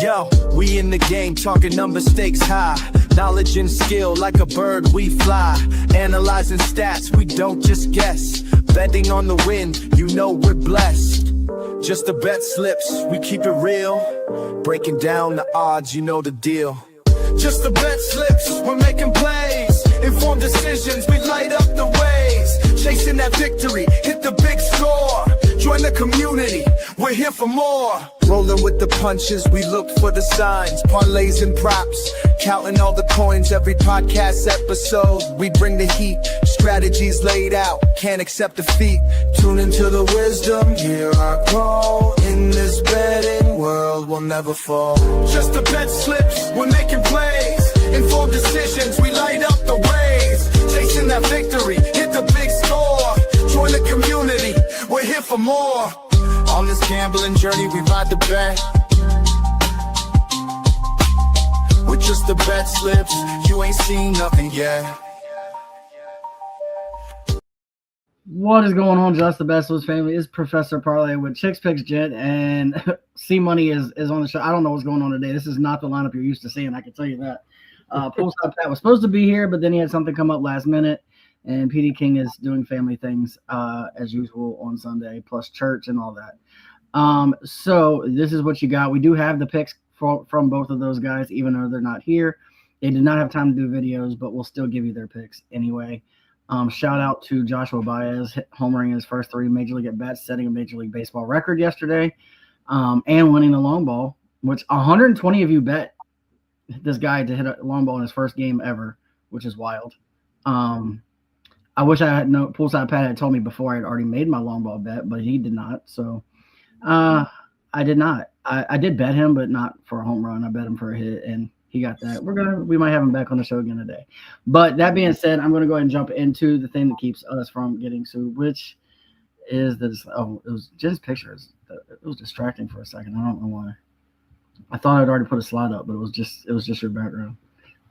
Yo, we in the game, talking number stakes high. Knowledge and skill, like a bird we fly. Analyzing stats, we don't just guess. Betting on the wind, you know we're blessed. Just the bet slips, we keep it real. Breaking down the odds, you know the deal. Just the bet slips, we're making plays. Informed decisions, we light up the ways. Chasing that victory, hit the big score. Join the community, we're here for more. Rolling with the punches, we look for the signs. Parlays and props, counting all the coins. Every podcast episode, we bring the heat. Strategies laid out, can't accept defeat. Tune into the wisdom, hear our call. In this betting world, we'll never fall. Just the bet slips, we're making plays. Informed decisions, we light up the ways. Chasing that victory, hit the big score. Join the community, we're here for more. On this gambling journey, we ride the bet. With just the bet slips, you ain't seen nothing yet. What is going on, Just the Best Slips family? It's Professor Parlay with Chicks Picks Gent, and C Money is on the show. I don't know what's going on today. This is not the lineup you're used to seeing, I can tell you that. Poolside Pat was supposed to be here, but then he had something come up last minute. And PD King is doing family things as usual on Sunday, plus church and all that. So this is what you got. We do have the picks from both of those guys, even though they're not here. They did not have time to do videos, but we'll still give you their picks anyway. Shout out to Joshua Baez, homering his first 3 Major League at-bats, setting a Major League Baseball record yesterday, and winning the long ball, which 120 of you bet this guy to hit a long ball in his first game ever, which is wild. I wish I had known. Poolside Pat had told me before I had already made my long ball bet, but he did not. So I did not. I did bet him, but not for a home run. I bet him for a hit, and he got that. We might have him back on the show again today. But that being said, I'm going to go ahead and jump into the thing that keeps us from getting sued, which is this. Oh, it was just pictures. It was distracting for a second. I don't know why. I thought I'd already put a slide up, but it was just your background.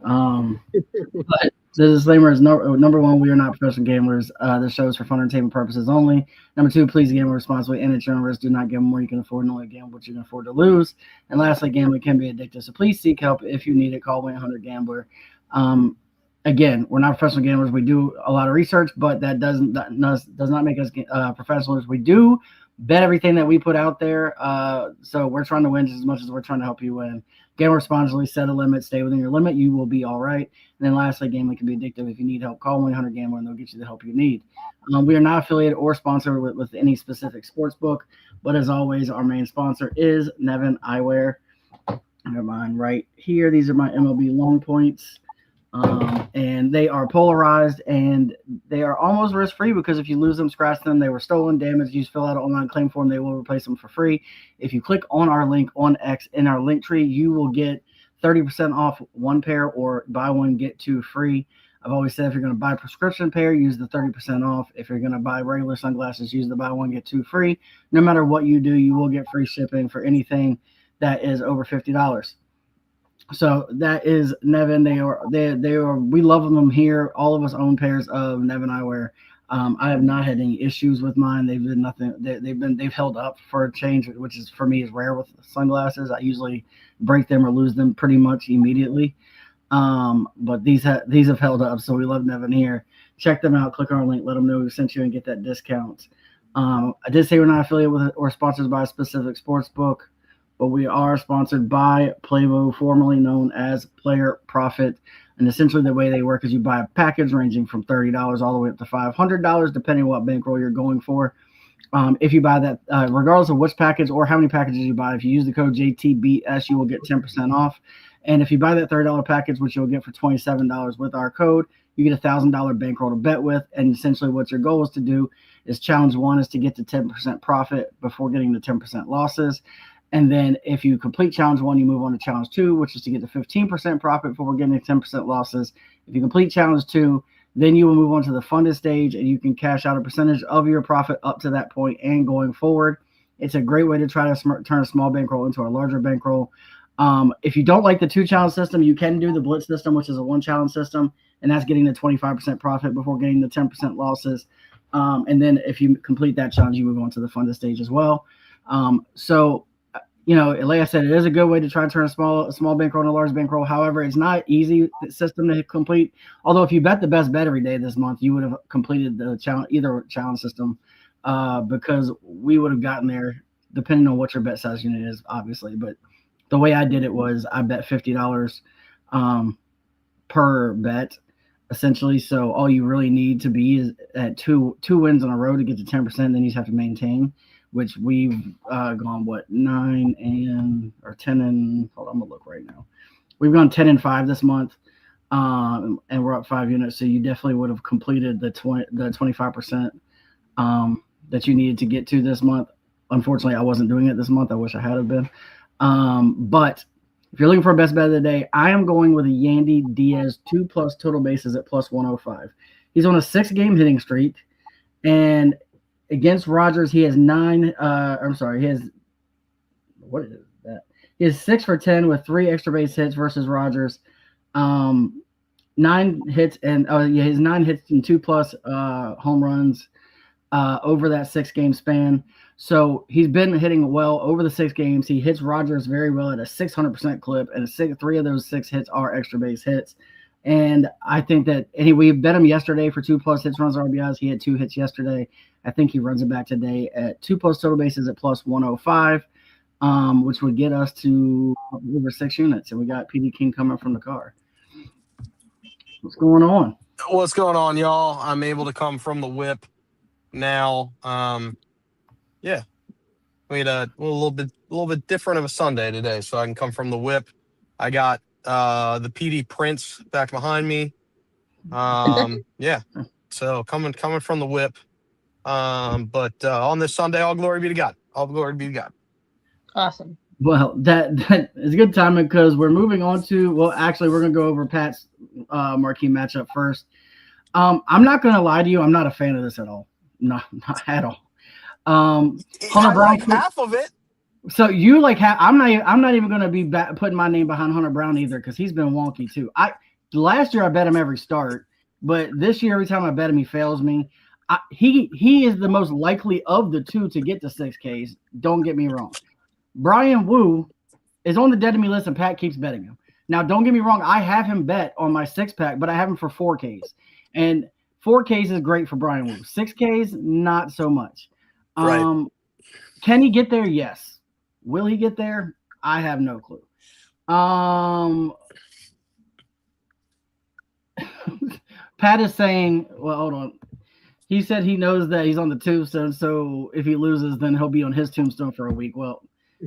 But the disclaimer is number 1, we are not professional gamblers. This show is for fun entertainment purposes only. Number 2, please gamble responsibly and at your own risk. Do not gamble more you can afford, and only gamble what you can afford to lose. And lastly, gambling can be addictive, so please seek help if you need it. Call 1-800-GAMBLER. Again, we're not professional gamblers. We do a lot of research, but that does not make us professionals. We do bet everything that we put out there. So we're trying to win just as much as we're trying to help you win. Gamble responsibly, set a limit, stay within your limit. You will be all right. And then lastly, gambling can be addictive. If you need help, call 1-800-GAMBLER, and they'll get you the help you need. We are not affiliated or sponsored with any specific sports book, but as always, our main sponsor is Nevin Eyewear. I have mine right here. These are my MLB long points. And they are polarized, and they are almost risk-free because if you lose them, scratch them, they were stolen, damaged, you fill out an online claim form, they will replace them for free. If you click on our link on X in our link tree, you will get 30% off 1 pair, or buy 1, get 2 free. I've always said if you're going to buy a prescription pair, use the 30% off. If you're going to buy regular sunglasses, use the buy 1, get 2 free. No matter what you do, you will get free shipping for anything that is over $50. So that is Nevin. They are. We love them here. All of us own pairs of Nevin Eyewear. I have not had any issues with mine. They've been nothing. They've held up for a change, which is for me is rare with sunglasses. I usually break them or lose them pretty much immediately. But these have held up. So we love Nevin here. Check them out. Click on our link. Let them know we sent you and get that discount. I did say we're not affiliated with or sponsored by a specific sports book, but we are sponsored by Playbo, formerly known as Player Profit. And essentially the way they work is you buy a package ranging from $30 all the way up to $500, depending on what bankroll you're going for. If you buy that, regardless of which package or how many packages you buy, if you use the code JTBS, you will get 10% off. And if you buy that $30 package, which you'll get for $27 with our code, you get a $1,000 bankroll to bet with. And essentially what your goal is to do is challenge 1 is to get to 10% profit before getting the 10% losses. And then if you complete challenge 1, you move on to challenge 2, which is to get to 15% profit before getting 10% losses. If you complete challenge 2, then you will move on to the funded stage, and you can cash out a percentage of your profit up to that point and going forward. It's a great way to try to turn a small bankroll into a larger bankroll. If you don't like the 2-challenge system, you can do the blitz system, which is a 1-challenge system, and that's getting the 25% profit before getting the 10% losses. And then if you complete that challenge, you move on to the funded stage as well. So like I said, it is a good way to try and turn a small bankroll into a large bankroll. However, it's not easy system to complete. Although if you bet the best bet every day this month, you would have completed the challenge system, because we would have gotten there depending on what your bet size unit is, obviously. But the way I did it was I bet $50 per bet, essentially. So all you really need to be is at two wins in a row to get to 10%. Then you just have to maintain, which we've gone 9 or 10 and hold on, I'm gonna look right now. We've gone 10 and 5 this month, and we're up 5 units. So you definitely would have completed the 25% that you needed to get to this month. Unfortunately, I wasn't doing it this month. I wish I had have been. But if you're looking for a best bet of the day, I am going with a Yandy Diaz 2+ total bases at +105. He's on a 6-game hitting streak, and against Rogers, he has He has 6 for 10 with 3 extra base hits versus Rogers. 9 hits and his 9 hits and 2+ home runs over that 6-game span. So he's been hitting well over the 6 games. He hits Rogers very well at a 600% clip, and 3 of those 6 hits are extra base hits. And I think that we bet him yesterday for 2+ hits, runs, RBIs. He had 2 hits yesterday. I think he runs it back today at 2+ total bases at +105, which would get us to over 6 units. And we got PD King coming from the car. What's going on? What's going on, y'all? I'm able to come from the whip now. Yeah, we had a little bit different of a Sunday today, so I can come from the whip. I got the PD Prince back behind me. Yeah, so coming from the whip. But on this Sunday, all glory be to God. All glory be to God. Awesome. Well, that is good timing because we're moving on to, well, actually, we're going to go over Pat's marquee matchup first. I'm not going to lie to you. I'm not a fan of this at all. Not at all. Hunter Brown, half of it. So you like I'm not even going to be putting my name behind Hunter Brown either because he's been wonky too. Last year I bet him every start, but this year every time I bet him he fails me. He is the most likely of the two to get to 6Ks. Don't get me wrong. Brian Wu is on the dead to me list and Pat keeps betting him. Now don't get me wrong, I have him bet on my 6-pack, but I have him for 4Ks. And 4Ks is great for Brian Wu. 6Ks, not so much. Right. Can he get there? Yes. Will he get there? I have no clue. Pat is saying, well, hold on. He said he knows that he's on the tombstone, so if he loses, then he'll be on his tombstone for a week. Well,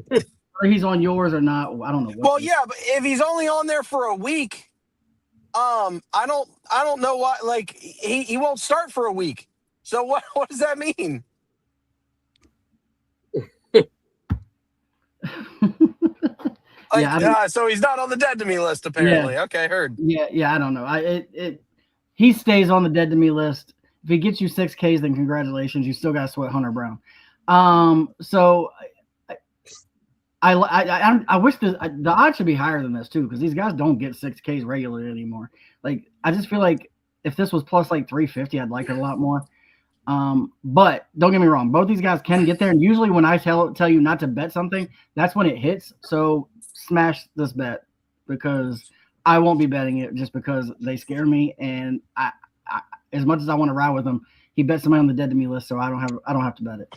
whether he's on yours or not, I don't know. Well, yeah, but if he's only on there for a week, I don't know why. Like he won't start for a week. So what does that mean? So he's not on the dead to me list apparently. Yeah. Okay, heard. Yeah, I don't know. He stays on the dead to me list. If he gets you 6Ks, then congratulations. You still got to sweat Hunter Brown. So I wish the odds should be higher than this too, because these guys don't get 6Ks regularly anymore. Like I just feel like if this was plus like 350, I'd like it a lot more. But don't get me wrong, both these guys can get there. And usually when I tell you not to bet something, that's when it hits. So smash this bet because I won't be betting it just because they scare me. And I as much as I want to ride with them, he bet somebody on the dead to me list, so I don't have to bet it.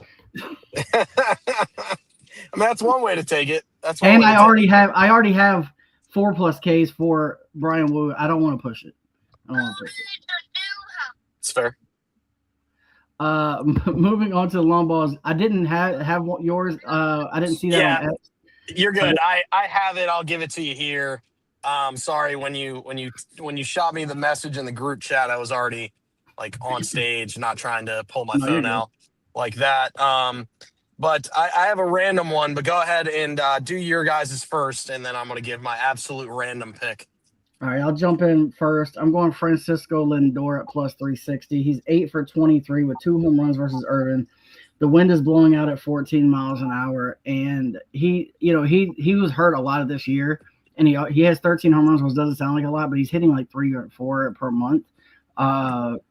I mean, that's one way to take it. That's one. And I already have 4+ Ks for Brian Wu. I don't want to push it. It's fair. Moving on to the long balls. I didn't have yours. I didn't see that. Yeah, you're good. I have it. I'll give it to you here. Sorry, when you shot me the message in the group chat, I was already like on stage, not trying to pull my phone out like that. But I have a random one, but go ahead and do your guys' first, and then I'm going to give my absolute random pick. All right, I'll jump in first. I'm going Francisco Lindor at +360. He's 8 for 23 with 2 home runs versus Irvin. The wind is blowing out at 14 miles an hour, and he was hurt a lot of this year, and he has 13 home runs, which doesn't sound like a lot, but he's hitting like 3 or 4 per month.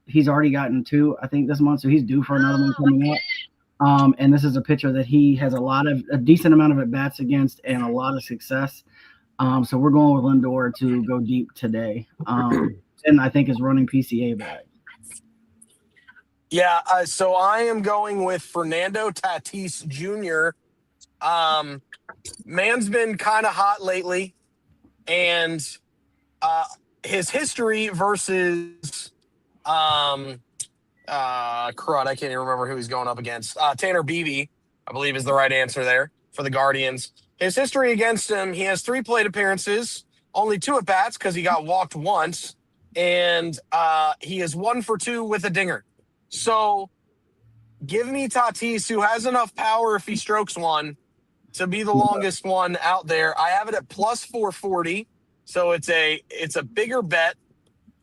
He's already gotten 2, I think, this month, so he's due for another one coming up. And this is a pitcher that he has a decent amount of at bats against and a lot of success. So we're going with Lindor to go deep today. And I think is running PCA back. Yeah, so I am going with Fernando Tatis Jr. Man's been kind of hot lately, and his history versus crud, I can't even remember who he's going up against. Tanner Beebe, I believe, is the right answer there for the Guardians. His history against him, he has 3 plate appearances, only 2 at bats because he got walked once, and he is 1 for 2 with a dinger. So give me Tatis, who has enough power if he strokes one to be the longest one out there. I have it at plus 440, so it's a bigger bet.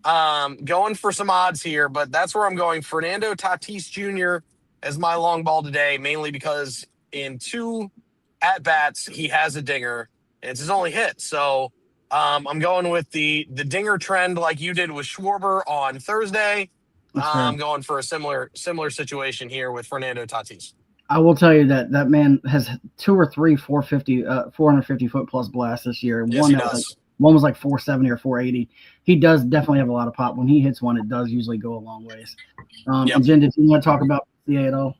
Going for some odds here, but that's where I'm going. Fernando Tatis Jr. as my long ball today, mainly because in 2 at-bats, he has a dinger, and it's his only hit. So I'm going with the dinger trend like you did with Schwarber on Thursday. I'm going for a similar situation here with Fernando Tatis. I will tell you that man has 2 or 3 450 foot plus blasts this year. Yes, he does. One was like 470 or 480. He does definitely have a lot of pop. When he hits one, it does usually go a long ways. And Jen, did you want to talk about CA at all?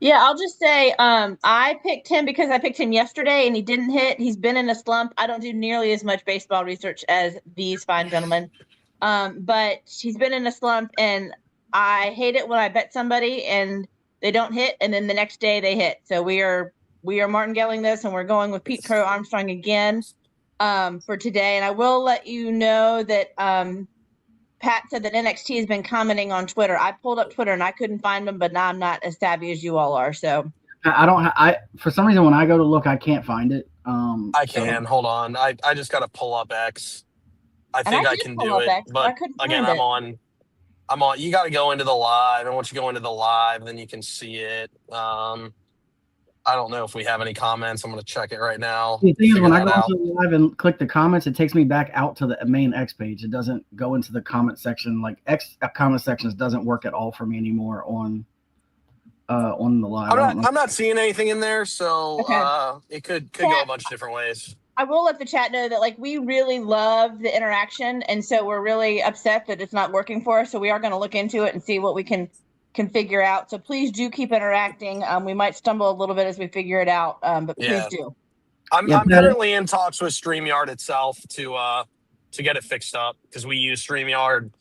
Yeah, I'll just say I picked him because I picked him yesterday and he didn't hit. He's been in a slump. I don't do nearly as much baseball research as these fine gentlemen. But he's been in a slump, and I hate it when I bet somebody and they don't hit, and then the next day they hit. So we are martingelling this, and we're going with Pete Crow Armstrong again for today. And I will let you know that Pat said that NXT has been commenting on Twitter. I pulled up Twitter and I couldn't find them, but now I'm not as savvy as you all are. So I for some reason when I go to look, I can't find it. I can. Hold on. I just got to pull up X. I think I can do it. X, but again, I'm on. You got to go into the live, and once you go into the live, then you can see it. I don't know if we have any comments. I'm going to check it right now. The thing is, when I go into the live and click the comments, it takes me back out to the main X page. It doesn't go into the comment section. Like comment sections doesn't work at all for me anymore on the live. I'm not seeing anything in there, so it could go a bunch of different ways. I will let the chat know that we really love the interaction, and so we're really upset that it's not working for us. So we are going to look into it and see what we can figure out. So please do keep interacting. We might stumble a little bit as we figure it out, but please do. I'm currently in talks with StreamYard itself to get it fixed up, because we use StreamYard,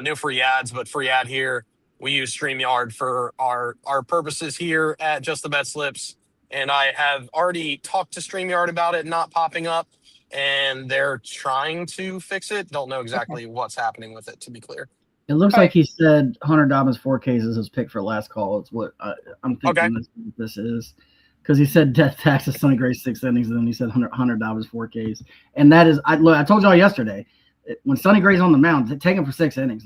no free ads, but free ad here. We use StreamYard for our purposes here at Just the Bet Slips. And I have already talked to StreamYard about it not popping up, and they're trying to fix it. Don't know exactly what's happening with it, to be clear. It looks like he said Hunter Dobbins 4Ks is his pick for last call. It's what I'm thinking this is. Because he said death tax is Sonny Gray 6 innings, and then he said Hunter Dobbins 4Ks. And that is, I told y'all yesterday, when Sonny Gray's on the mound, take him for 6 innings.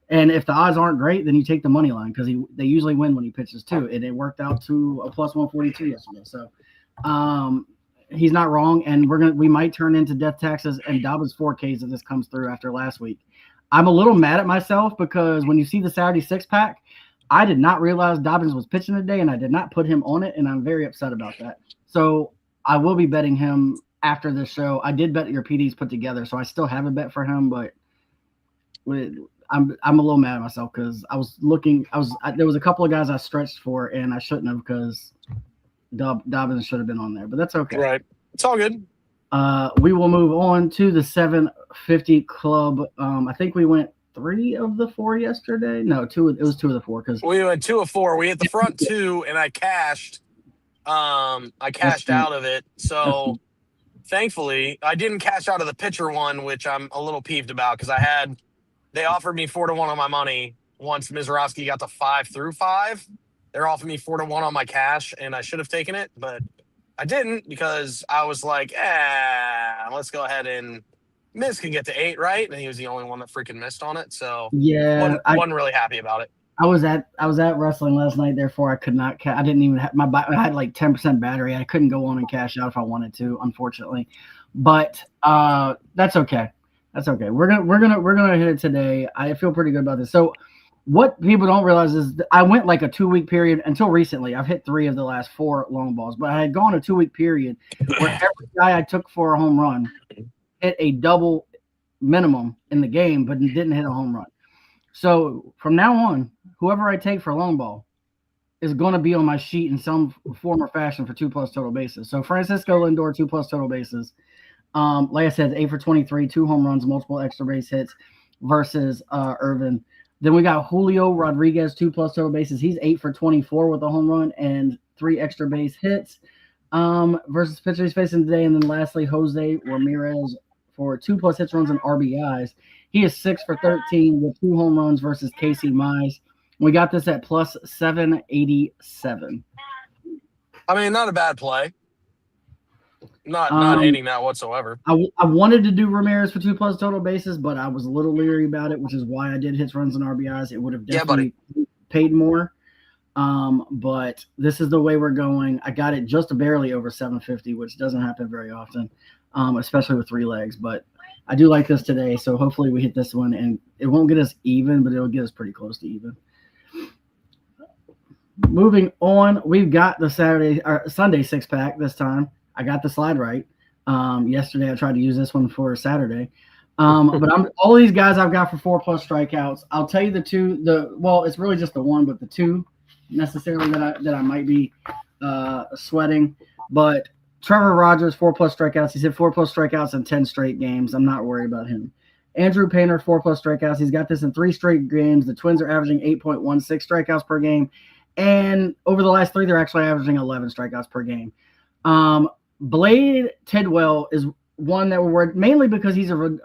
And if the odds aren't great, then you take the money line, because they usually win when he pitches too. And it worked out to a plus 142 yesterday. So he's not wrong. And we might turn into death taxes and Dobbins 4Ks if this comes through after last week. I'm a little mad at myself, because when you see the Saturday 6-pack, I did not realize Dobbins was pitching today, and I did not put him on it, and I'm very upset about that. So I will be betting him after this show. I did bet your PDs put together, so I still have a bet for him, but I'm a little mad at myself, because I was looking. There was a couple of guys I stretched for, and I shouldn't have, because Dobbins should have been on there, but that's okay. Right, it's all good. We will move on to the 750 club. I think we went 3 of the 4 yesterday. No, 2. It was 2 of the 4, because we went 2 of 4. We hit the front 2, and I cashed. I cashed out of it. So thankfully, I didn't cash out of the pitcher one, which I'm a little peeved about, because they offered me 4-1 on my money once Mizorowski got to 5 through 5. They're offering me 4-1 on my cash, and I should have taken it, but I didn't, because I was like, let's go ahead and Miz can get to 8, right? And he was the only one that freaking missed on it. So yeah, wasn't really happy about it. I was at wrestling last night, therefore I could not. I didn't even have I had like 10% battery. I couldn't go on and cash out if I wanted to, unfortunately. But that's okay. That's okay. We're gonna hit it today. I feel pretty good about this. So what people don't realize is that I went like a 2-week period until recently. I've hit 3 of the last 4 long balls, but I had gone a 2-week period where every guy I took for a home run hit a double minimum in the game, but didn't hit a home run. So from now on, whoever I take for a long ball is going to be on my sheet in some form or fashion for 2+ total bases. So Francisco Lindor, 2+ total bases. Like I said, 8 for 23, 2 home runs, multiple extra base hits versus Irvin. Then we got Julio Rodriguez, 2+ total bases. He's 8 for 24 with a home run and 3 extra base hits versus pitcher he's facing today. And then lastly, Jose Ramirez for 2+ hits, runs, and RBIs. He is 6 for 13 with 2 home runs versus Casey Mize. We got this at plus 787. I mean, not a bad play. Not hating that whatsoever. I wanted to do Ramirez for 2+ total bases, but I was a little leery about it, which is why I did hits, runs, and RBIs. It would have definitely paid more. But this is the way we're going. I got it just barely over 750, which doesn't happen very often, especially with 3 legs. But I do like this today, so hopefully we hit this one, and it won't get us even, but it'll get us pretty close to even. Moving on, we've got the Sunday 6-pack this time. I got the slide right. Yesterday I tried to use this one for Saturday. But all these guys I've got for 4+ strikeouts. I'll tell you the 2. It's really just the 1, but the 2 necessarily that I might be sweating. But Trevor Rogers, 4+ strikeouts. He's hit 4+ strikeouts in 10 straight games. I'm not worried about him. Andrew Painter, 4+ strikeouts. He's got this in 3 straight games. The Twins are averaging 8.16 strikeouts per game. And over the last 3, they're actually averaging 11 strikeouts per game. Blade Tidwell is one that we're worried, mainly because he's a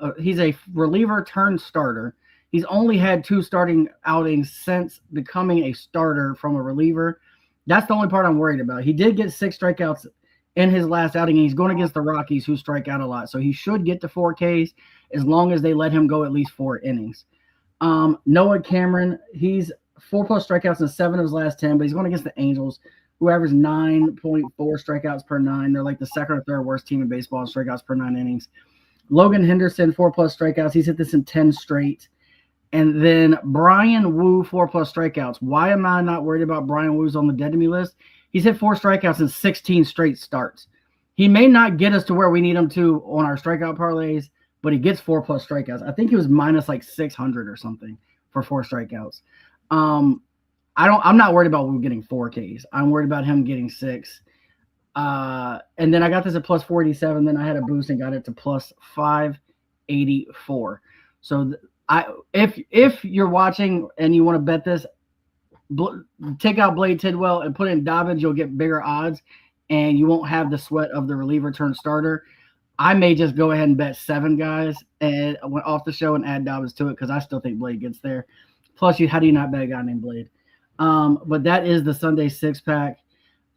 reliever turned starter. He's only had 2 starting outings since becoming a starter from a reliever. That's the only part I'm worried about. He did get 6 strikeouts in his last outing, and he's going against the Rockies, who strike out a lot. So he should get to 4 Ks as long as they let him go at least 4 innings. Noah Cameron, he's 4+ strikeouts in 7 of his last 10, but he's going against the Angels, who average 9.4 strikeouts per 9. They're like the 2nd or 3rd worst team in baseball in strikeouts per 9 innings. Logan Henderson, 4+ strikeouts. He's hit this in 10 straight. And then Brian Wu, 4+ strikeouts. Why am I not worried about Brian Wu's on the dead to me list? He's hit 4 strikeouts in 16 straight starts. He may not get us to where we need him to on our strikeout parlays, but he gets 4+ strikeouts. I think he was minus like 600 or something for 4 strikeouts. I'm not worried about Wu getting 4 Ks. I'm worried about him getting 6. And then I got this at plus 487. Then I had a boost and got it to plus 584. So if you're watching and you want to bet this, take out Blade Tidwell and put in Dobbins, you'll get bigger odds, and you won't have the sweat of the reliever turned starter. I may just go ahead and bet 7 guys and went off the show and add Dobbins to it because I still think Blade gets there. Plus, how do you not bet a guy named Blade? But that is the Sunday 6-pack.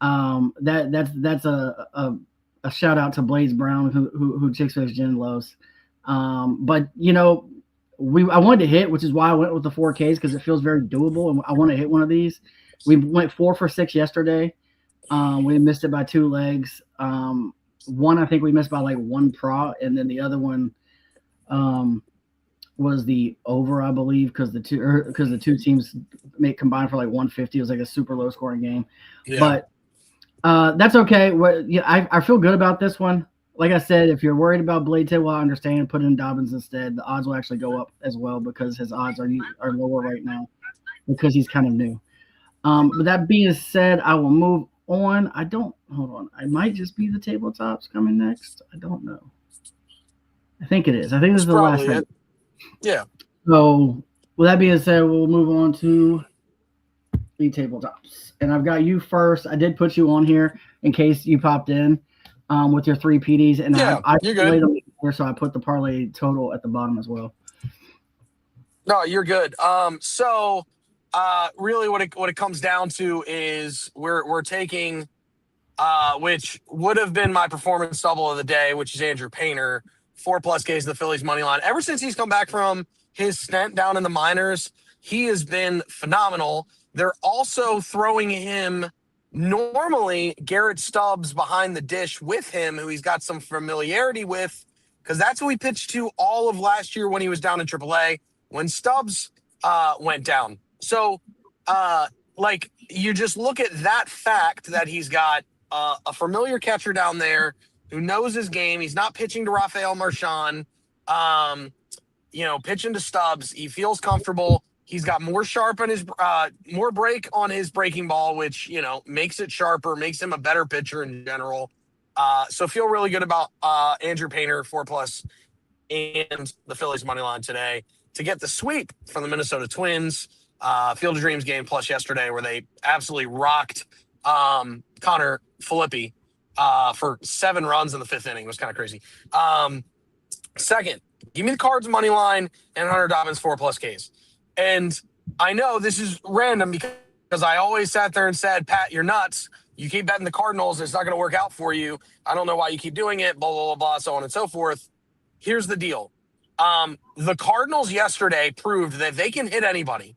That's a shout out to Blaze Brown who Chicks Fix Gin loves. But I wanted to hit, which is why I went with the 4 Ks because it feels very doable, and I want to hit one of these. We went 4 for 6 yesterday. We missed it by 2 legs. One I think we missed by like 1 prop, and then the other one was the over, I believe, because the two teams make combined for like 150. It was like a super low scoring game. Yeah. But that's okay. I feel good about this one. Like I said, if you're worried about Blade Tidwell, I understand. Put in Dobbins instead. The odds will actually go up as well because his odds are lower right now because he's kind of new. But that being said, I will move on. Hold on. I might just be the tabletops coming next. I don't know. I think it is. I think this is the last thing. Yeah. So with that being said, we'll move on to the tabletops. And I've got you first. I did put you on here in case you popped in with your 3 PDs. And yeah, you're good. So I put the parlay total at the bottom as well. No, you're good. So really what it comes down to is we're taking which would have been my performance double of the day, which is Andrew Painter, 4+ Ks the Phillies money line. Ever since he's come back from his stint down in the minors, he has been phenomenal. They're also throwing him normally Garrett Stubbs behind the dish with him, who he's got some familiarity with, because that's who he pitched to all of last year when he was down in AAA, when Stubbs went down. So, like, you just look at that fact that he's got a familiar catcher down there who knows his game. He's not pitching to Rafael Marchand, pitching to Stubbs. He feels comfortable. He's got more sharp on his more break on his breaking ball, which makes it sharper, makes him a better pitcher in general. So feel really good about Andrew Painter 4+ and the Phillies money line today to get the sweep from the Minnesota Twins. Field of Dreams game plus yesterday where they absolutely rocked Connor Filippi for 7 runs in the 5th inning. It was kind of crazy. Second, give me the Cards money line and Hunter Dobbins 4+ Ks. And I know this is random because I always sat there and said, Pat, you're nuts. You keep betting the Cardinals. It's not going to work out for you. I don't know why you keep doing it, blah, blah, blah, blah, so on and so forth. Here's the deal. The Cardinals yesterday proved that they can hit anybody.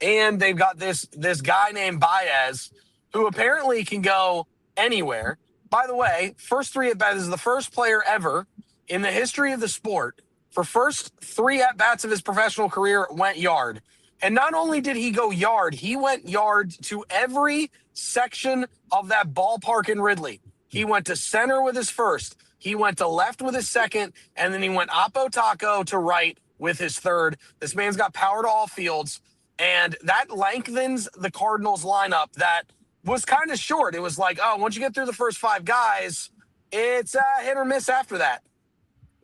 And they've got this guy named Baez who apparently can go anywhere. By the way, first 3 at-bats, this is the first player ever in the history of the sport for first 3 at-bats of his professional career went yard. And not only did he go yard, he went yard to every section of that ballpark in Wrigley. He went to center with his first. He went to left with his second. And then he went oppo taco to right with his third. This man's got power to all fields. And that lengthens the Cardinals lineup that was kind of short. It was like, once you get through the first 5 guys, it's hit or miss after that.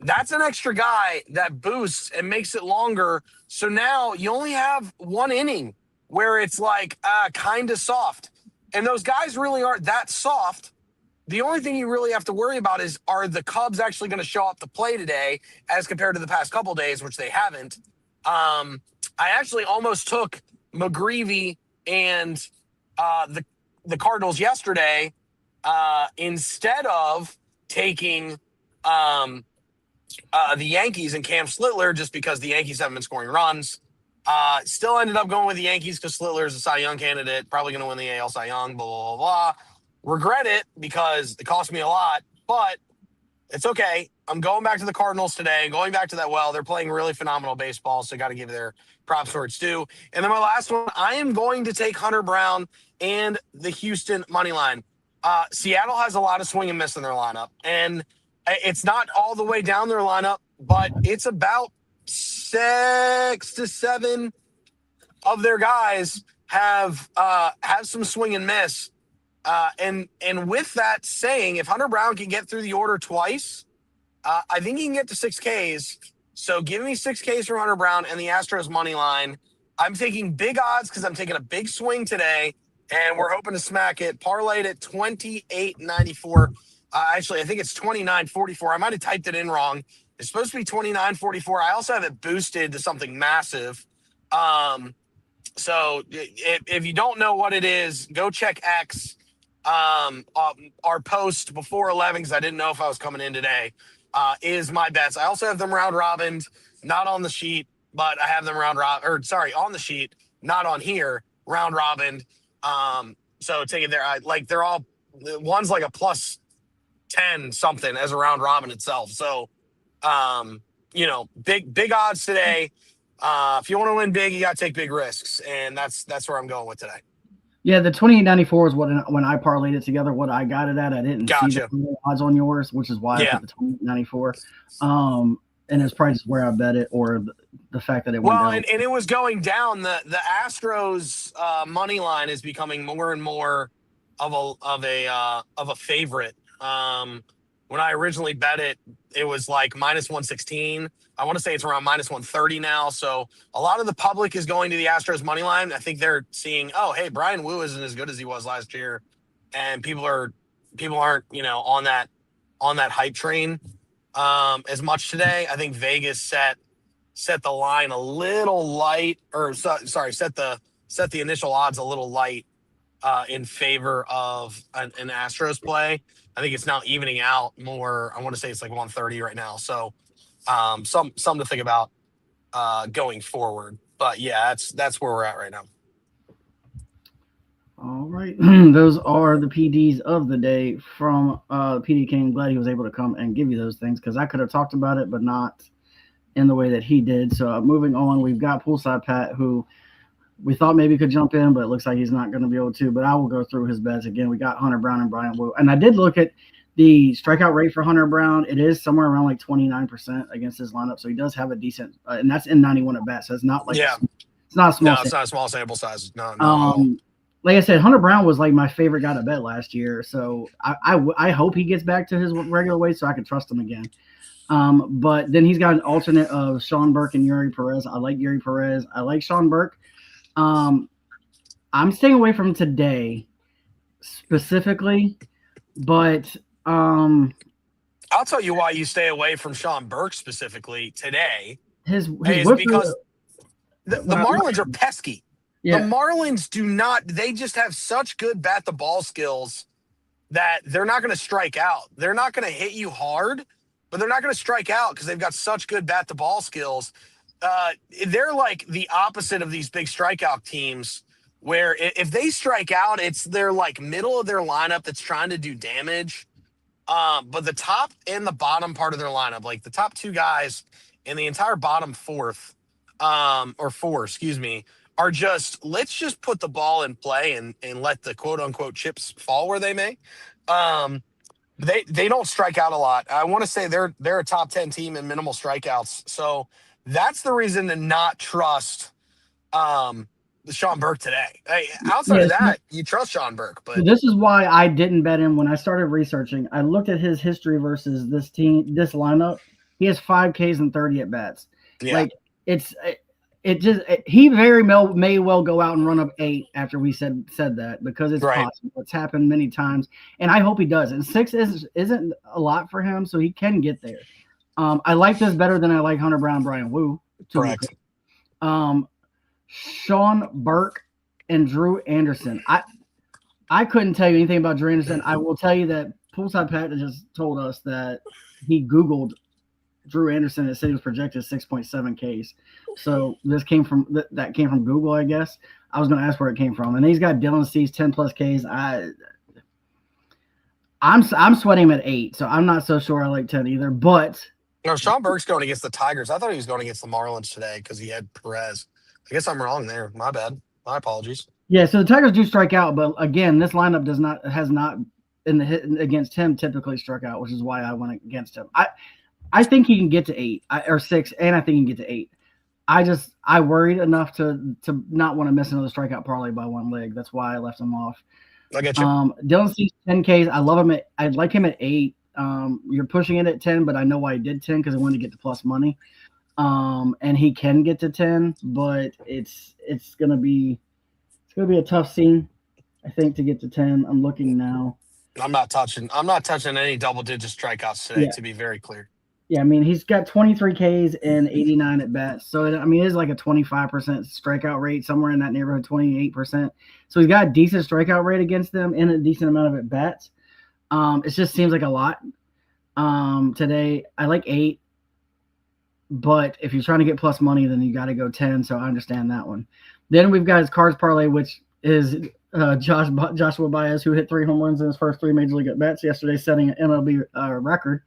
That's an extra guy that boosts and makes it longer. So now you only have 1 inning where it's like kind of soft. And those guys really aren't that soft. The only thing you really have to worry about is, are the Cubs actually going to show up to play today as compared to the past couple days, which they haven't. I actually almost took McGreevy and the Cardinals yesterday instead of taking the Yankees and Cam Slitler, just because the Yankees haven't been scoring runs. Still ended up going with the Yankees because Slitler is a Cy Young candidate, probably going to win the AL Cy Young, blah, blah, blah, blah. Regret it because it cost me a lot, but it's okay. I'm going back to the Cardinals today, going back to that well. They're playing really phenomenal baseball, so got to give their props where it's due. And then my last one, I am going to take Hunter Brown and the Houston money line. Seattle has a lot of swing and miss in their lineup, and it's not all the way down their lineup, but it's about 6 to 7 of their guys have some swing and miss. And with that saying, if Hunter Brown can get through the order twice, I think he can get to 6 Ks. So give me 6 Ks from Hunter Brown and the Astros money line. I'm taking big odds because I'm taking a big swing today, and we're hoping to smack it. Parlayed at 28.94. Actually, I think it's 29.44. I might have typed it in wrong. It's supposed to be 29.44. I also have it boosted to something massive. So if you don't know what it is, go check X. Our post before 11, because I didn't know if I was coming in today, is my bets. I also have them round robin, not on the sheet, but I have them on the sheet, not on here, round robin. So take it there. They're all, one's like a plus 10 something as a round robin itself. So, big odds today. If you want to win big, you got to take big risks. And that's where I'm going with today. Yeah, the 28.94 is when I parlayed it together. What I got it at, I didn't see the odds on yours, which is why I put the 28.94. And it's probably just where I bet it, or the fact that it went down. And it was going down. The Astros money line is becoming more and more of a favorite. When I originally bet it, it was like minus 116. I want to say it's around minus 130 now. So a lot of the public is going to the Astros money line. I think they're seeing, hey, Brian Wu isn't as good as he was last year, and people aren't on that hype train as much today. I think Vegas set the line a little light, set the initial odds a little light in favor of an Astros play. I think it's now evening out more. I want to say it's like 130 right now. So some to think about going forward. But yeah, that's where we're at right now. All right. Those are the PDs of the day from PD King. Glad he was able to come and give you those things, because I could have talked about it, but not in the way that he did. So moving on, we've got Poolside Pat, who We thought maybe he could jump in, but it looks like he's not going to be able to. But I will go through his bets again. We got Hunter Brown and Brian Wu, and I did look at the strikeout rate for Hunter Brown. It is somewhere around like 29% against his lineup, so he does have a decent, and that's in 91 at bat. So it's not like it's not a small. No, it's not a small sample size. No. Like I said, Hunter Brown was like my favorite guy to bet last year. So I hope he gets back to his regular weight so I can trust him again. But then he's got an alternate of Sean Burke and Yuri Perez. I like Yuri Perez. I like Sean Burke. I'm staying away from today specifically, but I'll tell you why you stay away from Sean Burke specifically today. His is because the Marlins are pesky. Yeah. The Marlins do not – they just have such good bat-the-ball skills that they're not going to strike out. They're not going to hit you hard, but they're not going to strike out because they've got such good bat-the-ball skills. They're like the opposite of these big strikeout teams where if they strike out, it's their like middle of their lineup that's trying to do damage. But the top and the bottom part of their lineup, like the top two guys and the entire bottom four, are just, let's just put the ball in play and let the quote unquote chips fall where they may. They don't strike out a lot. I want to say they're a top 10 team in minimal strikeouts. So that's the reason to not trust Sean Burke today. Hey, outside of that, you trust Sean Burke. But this is why I didn't bet him when I started researching. I looked at his history versus this lineup. He has 5 Ks and 30 at bats. Yeah. Like he very may well go out and run up 8 after we said that because it's possible. It's happened many times, and I hope he does. And 6 isn't a lot for him, so he can get there. I like this better than I like Hunter Brown, Brian Wu. Correct. Sean Burke and Drew Anderson. I couldn't tell you anything about Drew Anderson. I will tell you that Poolside Pat just told us that he Googled Drew Anderson and said he was projected 6.7 Ks. So this came from that came from Google, I guess. I was going to ask where it came from, and he's got Dylan Cease 10 plus Ks. I'm sweating him at 8, so I'm not so sure I like 10 either. But no, Sean Burke's going against the Tigers. I thought he was going against the Marlins today because he had Perez. I guess I'm wrong there. My bad. My apologies. Yeah, so the Tigers do strike out, but again, this lineup has not in the hit against him typically struck out, which is why I went against him. I think he can get to 8 or 6, and I think he can get to 8. I worried enough to not want to miss another strikeout parlay by one leg. That's why I left him off. I get you. Dylan Cease 10 Ks. I love him I'd like him at 8. You're pushing it at 10, but I know why he did 10 because I wanted to get to plus money. And he can get to 10, but it's gonna be a tough scene, I think, to get to 10. I'm looking now. I'm not touching any double-digit strikeouts today, to be very clear. Yeah, I mean, he's got 23 Ks and 89 at bats. So, I mean, it is like a 25% strikeout rate, somewhere in that neighborhood, 28%. So he's got a decent strikeout rate against them and a decent amount of at bats. It just seems like a lot. Today, I like 8. But if you're trying to get plus money, then you got to go 10. So I understand that one. Then we've got his Cards parlay, which is Joshua Baez, who hit 3 home runs in his first 3 major league at bats yesterday, setting an MLB record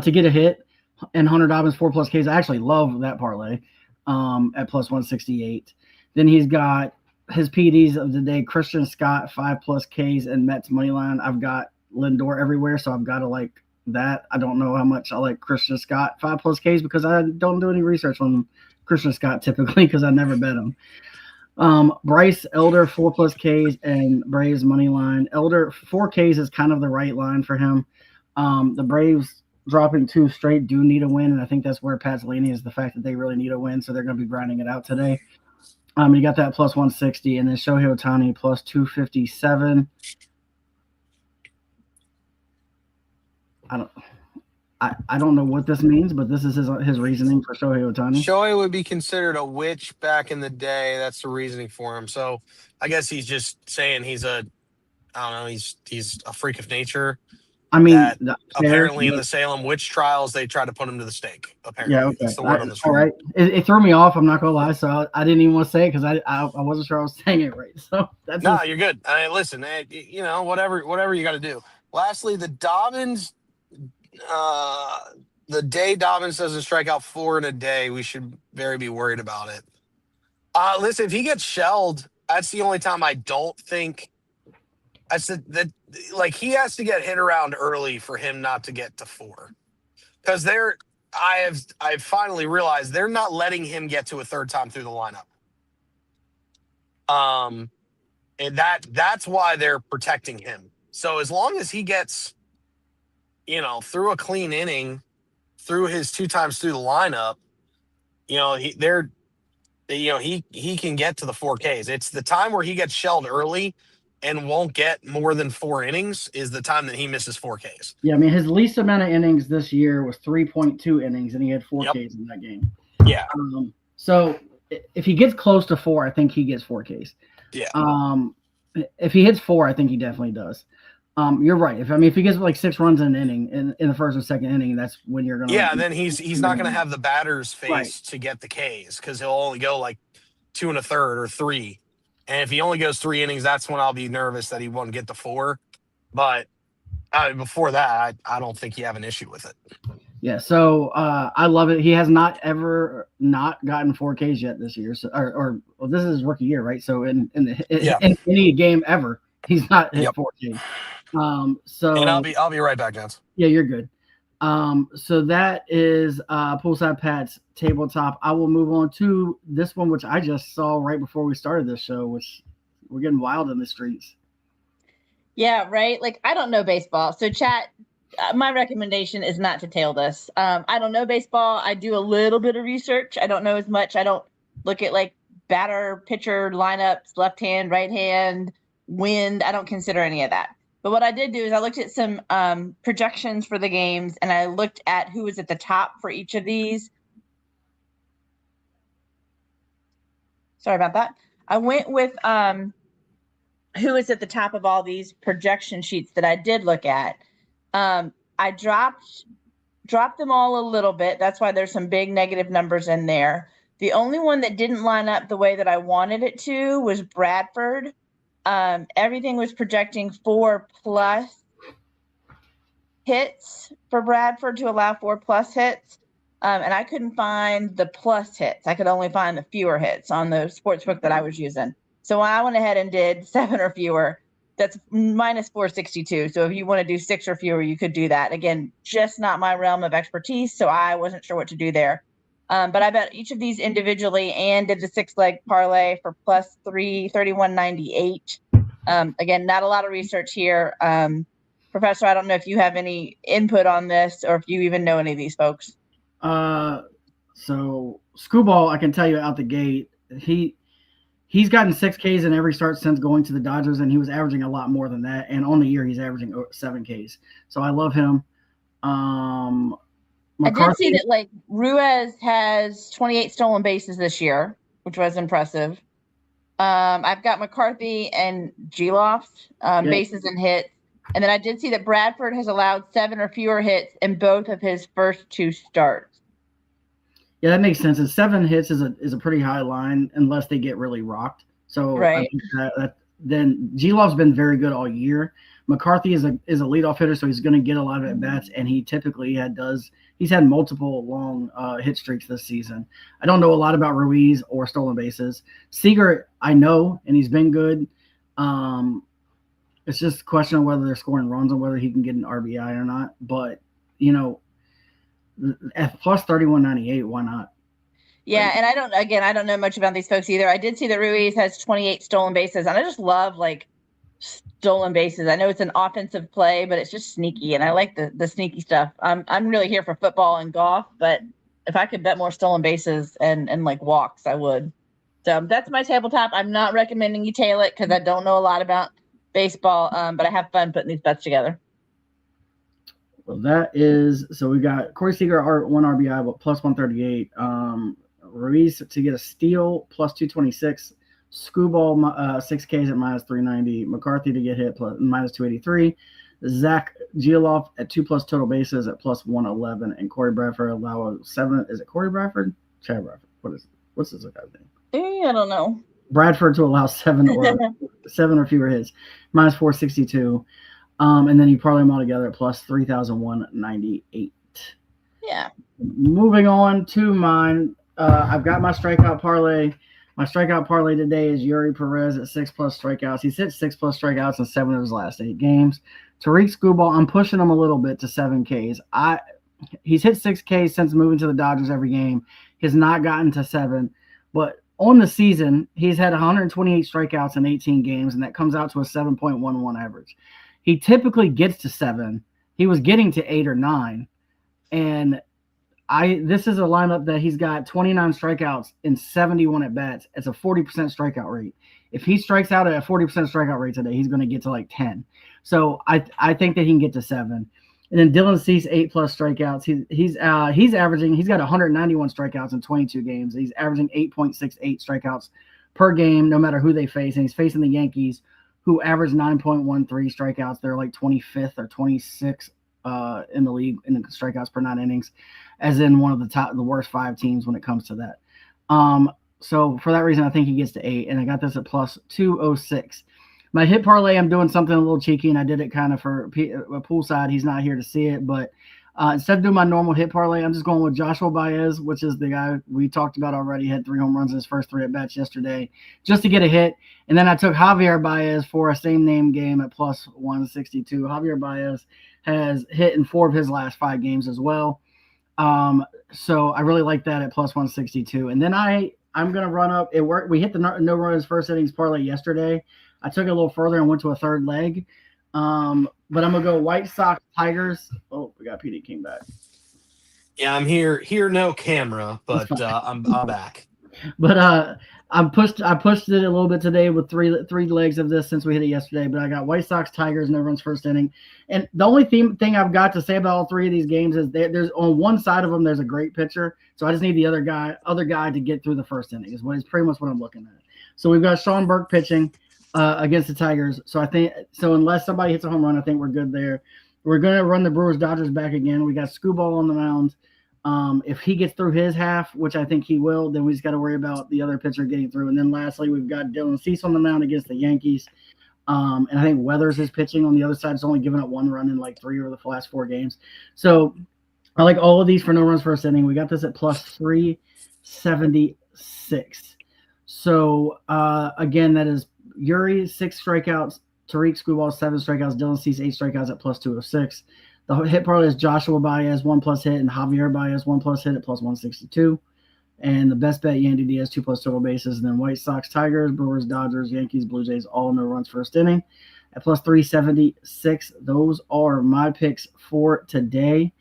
to get a hit. And Hunter Dobbins 4 plus Ks. I actually love that parlay at plus 168. Then he's got his PDs of the day: Christian Scott 5 plus Ks and Mets money line. I've got Lindor everywhere, so I've got to like that. I don't know how much I like Christian Scott 5 plus Ks because I don't do any research on Christian Scott typically because I never bet him. Bryce Elder 4 plus Ks and Braves money line. Elder 4 Ks is kind of the right line for him. The Braves dropping 2 straight do need a win, and I think that's where Pat's leaning is the fact that they really need a win, so they're going to be grinding it out today. You got that plus 160, and then Shohei Ohtani plus 257. I don't know what this means, but this is his reasoning for Shohei Ohtani. Shohei would be considered a witch back in the day. That's the reasoning for him. So I guess he's just saying he's a freak of nature. I mean, apparently in the Salem witch trials, they tried to put him to the stake. Apparently, yeah, okay. That's the word on the street. All right, it threw me off. I'm not gonna lie, so I didn't even want to say it because I wasn't sure I was saying it right. So that's you're good. I mean, listen, whatever you got to do. Lastly, the Dobbins. The day Dobbins doesn't strike out 4 in a day, we should be worried about it. Listen, if he gets shelled, that's the only time I don't think. I said that, like, he has to get hit around early for him not to get to 4, because I've finally realized they're not letting him get to a third time through the lineup. And that's why they're protecting him. So as long as he gets, through a clean inning, through his 2 times through the lineup, he can get to the 4Ks. It's the time where he gets shelled early and won't get more than 4 innings is the time that he misses 4Ks. Yeah, I mean, his least amount of innings this year was 3.2 innings, and he had 4 Ks in that game. Yeah. So if he gets close to 4, I think he gets 4 Ks. Yeah. If he hits 4, I think he definitely does. You're right. If he gets like 6 runs in an inning in the first or second inning, that's when you're gonna. Yeah, then he's not gonna have the batter's face to get the Ks, because he'll only go like 2 1/3 or 3. And if he only goes 3 innings, that's when I'll be nervous that he won't get to 4. But before that, I don't think you have an issue with it. Yeah, so I love it. He has not ever not gotten 4 Ks yet this year. So, well, this is his rookie year, right? So in any game ever, he's not hit 4 Ks. And I'll be right back, gents. Yeah, you're good. So that is Poolside Pat's tabletop. I will move on to this one, which I just saw right before we started this show, which we're getting wild in the streets. Yeah, right. Like, I don't know baseball. So chat, my recommendation is not to tail this. I don't know baseball. I do a little bit of research. I don't know as much. I don't look at like batter, pitcher lineups, left hand, right hand, wind. I don't consider any of that. But what I did do is I looked at some projections for the games, and I looked at who was at the top for each of these. Sorry about that. I went with who is at the top of all these projection sheets that I did look at. I dropped them all a little bit. That's why there's some big negative numbers in there. The only one that didn't line up the way that I wanted it to was Bradford. Everything was projecting 4+ hits for Bradford to allow 4+ hits. And I couldn't find the plus hits. I could only find the fewer hits on the sportsbook that I was using. So I went ahead and did 7 or fewer. That's minus 462. So if you want to do 6 or fewer, you could do that. Again, just not my realm of expertise. So I wasn't sure what to do there. But I bet each of these individually and did the 6-leg parlay for plus 31.98. Again, not a lot of research here. Professor, I don't know if you have any input on this or if you even know any of these folks. So Screwball, I can tell you out the gate, he's gotten 6 Ks in every start since going to the Dodgers, and he was averaging a lot more than that. And on the year, he's averaging 7 Ks. So I love him. I did see that like Ruiz has 28 stolen bases this year, which was impressive. I've got McCarthy and Gelof, bases and hits. And then I did see that Bradford has allowed 7 or fewer hits in both of his first 2 starts. Yeah, that makes sense. And 7 hits is a pretty high line unless they get really rocked. So right. I think then Gelof's been very good all year. McCarthy is a leadoff hitter, so he's going to get a lot of at bats, and he typically he's had multiple long hit streaks this season. I don't know a lot about Ruiz or stolen bases. Seager, I know, and he's been good. It's just a question of whether they're scoring runs and whether he can get an RBI or not. But at plus 31.98, why not? Yeah, and I don't know much about these folks either. I did see that Ruiz has 28 stolen bases, and I just love like stolen bases. I know it's an offensive play, but it's just sneaky, and I like the sneaky stuff. I'm really here for football and golf, but if I could bet more stolen bases and like walks, I would. So that's my tabletop. I'm not recommending you tail it because I don't know a lot about baseball, but I have fun putting these bets together. Well, so we got Corey Seager 1 RBI, but plus 138. Ruiz to get a steal plus 226. Screwball 6 Ks at minus 390. McCarthy to get hit plus minus 283. Zach Gelof at 2+ total bases at plus 111, and Corey Bradford allow a 7. Is it Corey Bradford? Chad Bradford. What's this guy's name? I don't know. Bradford to allow 7 or fewer hits, minus 462. And then you parlay them all together at plus 3,198. Yeah. Moving on to mine. I've got my strikeout parlay. My strikeout parlay today is Yuri Perez at 6+ strikeouts. He's hit 6+ strikeouts in 7 of his last 8 games. Tariq Skubal, I'm pushing him a little bit to 7 Ks. He's hit 6 Ks since moving to the Dodgers every game. He's not gotten to 7, but on the season, he's had 128 strikeouts in 18 games, and that comes out to a 7.11 average. He typically gets to 7. He was getting to 8 or 9, and this is a lineup that he's got 29 strikeouts in 71 at bats. It's a 40% strikeout rate. If he strikes out at a 40% strikeout rate today, he's going to get to like 10. So I think that he can get to 7. And then Dylan Cease 8+ strikeouts. He's averaging. He's got 191 strikeouts in 22 games. He's averaging 8.68 strikeouts per game, no matter who they face. And he's facing the Yankees, who average 9.13 strikeouts. They're like 25th or 26th in the league in the strikeouts per 9 innings, as in one of the worst 5 teams when it comes to that. So for that reason, I think he gets to 8, and I got this at plus 206. My hit parlay, I'm doing something a little cheeky, and I did it kind of for a poolside. He's not here to see it, but instead of doing my normal hit parlay, I'm just going with Joshua Baez, which is the guy we talked about already. He had 3 home runs in his first 3 at-bats yesterday just to get a hit. And then I took Javier Baez for a same-name game at plus 162. Javier Baez has hit in 4 of his last 5 games as well. So I really like that at plus 162. And then I'm going to run up. It worked. We hit the no runs first innings parlay yesterday. I took it a little further and went to a 3rd leg. But I'm going to go White Sox Tigers. Oh, we got PD King back. Yeah, I'm here. No camera, but I'm back. But I pushed it a little bit today with three legs of this since we hit it yesterday. But I got White Sox Tigers, no runs first inning. And the only thing I've got to say about all 3 of these games is there's on one side of them there's a great pitcher. So I just need the other guy to get through the first inning is pretty much what I'm looking at. So we've got Sean Burke pitching against the Tigers. So I think unless somebody hits a home run, I think we're good there. We're going to run the Brewers-Dodgers back again. We got Skubal on the mound. If he gets through his half, which I think he will, then we just got to worry about the other pitcher getting through. And then lastly, we've got Dylan Cease on the mound against the Yankees. And I think Weathers is pitching on the other side. It's only given up 1 run in like 3 of the last 4 games. So I like all of these for no runs first inning. We got this at plus 376. So again, that is Yuri 6 strikeouts, Tariq Skubal 7 strikeouts, Dylan Cease 8 strikeouts at plus 206. The hit parlay is Joshua Baez 1+ hit and Javier Baez 1+ hit at plus 162. And the best bet, Yandy Diaz 2+ total bases. And then White Sox Tigers, Brewers Dodgers, Yankees Blue Jays, all no runs first inning at plus 376. Those are my picks for today.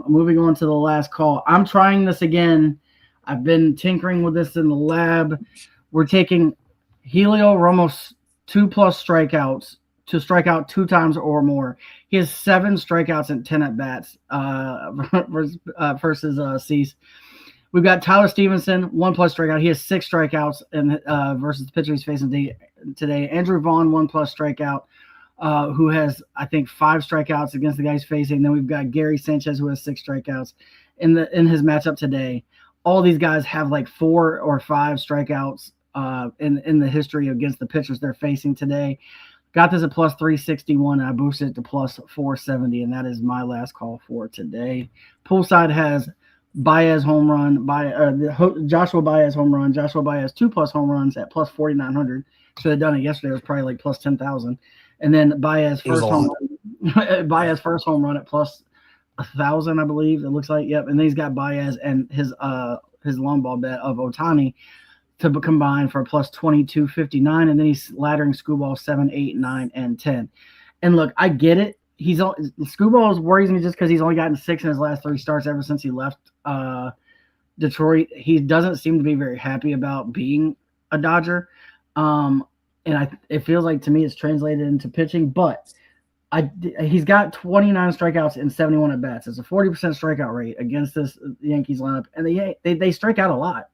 Moving on to the last call. I'm trying this again. I've been tinkering with this in the lab. We're taking Helio Ramos 2+ strikeouts to strike out 2 times or more. He has 7 strikeouts and 10 at-bats versus Cease. We've got Tyler Stevenson, 1+ strikeout. He has 6 strikeouts versus the pitcher he's facing today. Andrew Vaughn, 1+ strikeout, who has, I think, 5 strikeouts against the guy he's facing. Then we've got Gary Sanchez, who has 6 strikeouts in his matchup today. All these guys have like 4 or 5 strikeouts in the history against the pitchers they're facing today. Got this at plus 361, and I boosted it to plus 470, and that is my last call for today. Poolside has Baez home run, Joshua Baez home run, Joshua Baez 2+ home runs at plus 4,900. Should have done it yesterday. It was probably like plus 10,000. And then Baez first home run at plus 1,000, I believe. It looks like, yep. And then he's got Baez and his long ball bet of Ohtani to combine for a plus 22.59, and then he's laddering Skubal 7, 8, 9, and 10. And look, I get it. Skubal worries me just because he's only gotten 6 in his last 3 starts ever since he left Detroit. He doesn't seem to be very happy about being a Dodger, and it feels like to me it's translated into pitching. But he's got 29 strikeouts in 71 at bats. It's a 40% strikeout rate against this Yankees lineup, and they strike out a lot.